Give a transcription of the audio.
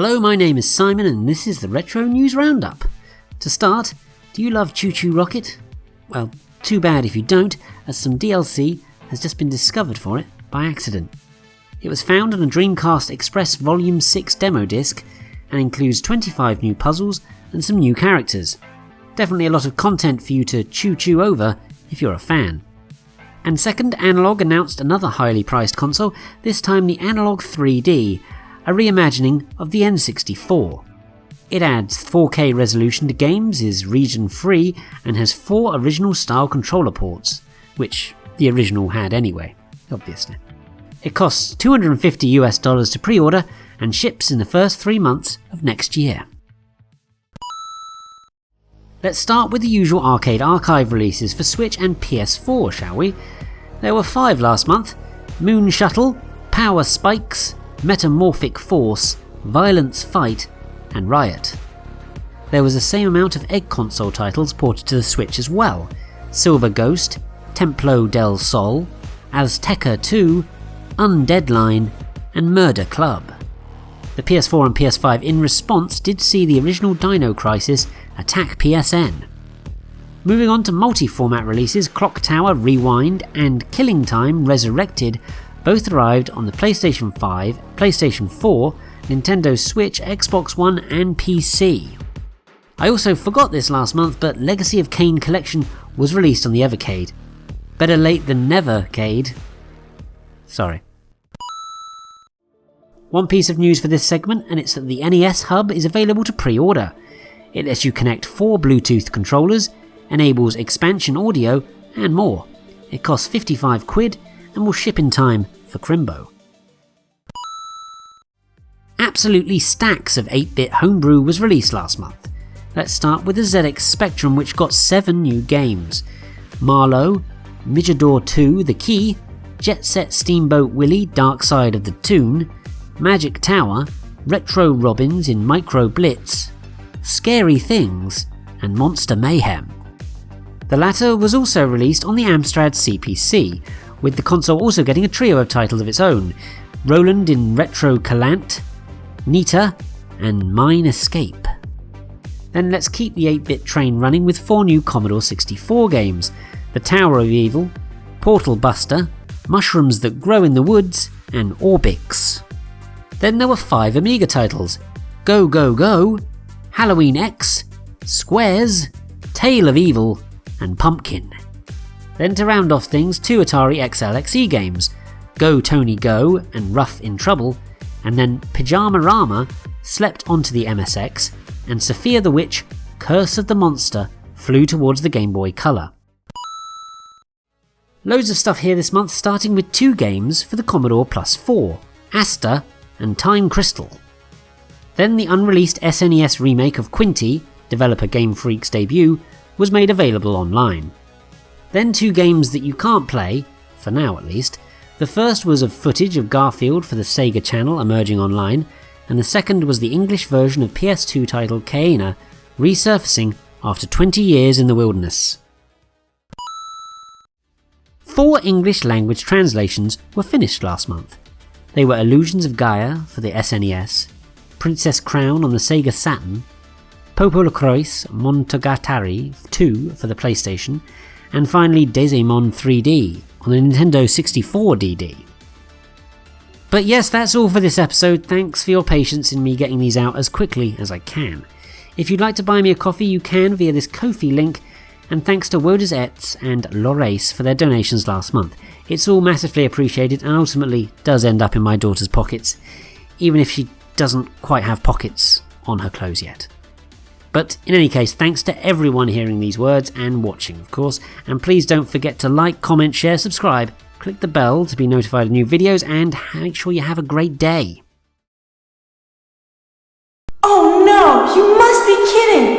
Hello, my name is Simon and this is the Retro News Roundup. To start, do you love ChuChu Rocket? Well, too bad if you don't, as some DLC has just been discovered for it by accident. It was found on a Dreamcast Express Volume 6 demo disc and includes 25 new puzzles and some new characters. Definitely a lot of content for you to chew over if you're a fan. And second, Analogue announced another highly priced console, this time the Analogue 3D, a reimagining of the N64. It adds 4K resolution to games, is region free, and has 4 original style controller ports, which the original had anyway, obviously. It costs $250 to pre-order and ships in the first 3 months of next year. Let's start with the usual Arcade Archive releases for Switch and PS4, shall we? There were 5 last month: Moon Shuttle, Power Spikes, Metamorphic Force, Violence Fight, and Riot. There was the same amount of Egg console titles ported to the Switch as well: Silver Ghost, Templo del Sol, Azteca 2, Undeadline, and Murder Club. The PS4 and PS5 in response did see the original Dino Crisis attack PSN. Moving on to multi-format releases, Clock Tower Rewind and Killing Time Resurrected both arrived on the PlayStation 5, PlayStation 4, Nintendo Switch, Xbox One and PC. I also forgot this last month, but Legacy of Kain Collection was released on the Evercade. Better late than never, Cade. Sorry. One piece of news for this segment, and it's that the NES Hub is available to pre-order. It lets you connect 4 Bluetooth controllers, enables expansion audio, and more. It costs 55 quid and will ship in time for Crimbo. Absolutely stacks of 8-bit Homebrew was released last month. Let's start with the ZX Spectrum, which got 7 new games: Marlow, Mijadore 2 The Key, Jet Set Steamboat Willie Darkside of the Toon, Magic Tower, Retro Robbins in Micro-Blitz, Scary Things, and Monster Mayhem. The latter was also released on the Amstrad CPC, with the console also getting a trio of titles of its own: Roland in Retroacalant, Nita, and Mine Escape. Then let's keep the 8-bit train running with 4 new Commodore 64 games: The Tower of Evil, Portal Buster, Mushrooms That Grow in the Woods, and Orbix. Then there were 5 Amiga titles: Go Go Go, Halloween X, Squares, Tale of Evil, and Pumpkin. Then to round off things, 2 Atari XL/XE games: Go Tony Go and Rough in Trouble, and then Pyjama-Rama slept onto the MSX, and Sophia the Witch, Curse of the Monster flew towards the Game Boy Color. Loads of stuff here this month, starting with 2 games for the Commodore Plus 4, Asta and Time Crystal. Then the unreleased SNES remake of Quinty, developer Game Freak's debut, was made available online. Then 2 games that you can't play, for now at least. The first was of footage of Garfield for the Sega Channel emerging online, and the second was the English version of PS2 title Kaena, resurfacing after 20 years in the wilderness. 4 English language translations were finished last month. They were Illusions of Gaia for the SNES, Princess Crown on the Sega Saturn, Popolo Croix Monogatari 2 for the PlayStation, and finally Desemon 3D on the Nintendo 64 DD. But yes, that's all for this episode. Thanks for your patience in me getting these out as quickly as I can. If you'd like to buy me a coffee, you can via this Ko-fi link, and thanks to Wodes Etz and Lorace for their donations last month. It's all massively appreciated and ultimately does end up in my daughter's pockets, even if she doesn't quite have pockets on her clothes yet. But in any case, thanks to everyone hearing these words and watching, of course, and please don't forget to like, comment, share, subscribe, click the bell to be notified of new videos, and make sure you have a great day. Oh no, you must be kidding!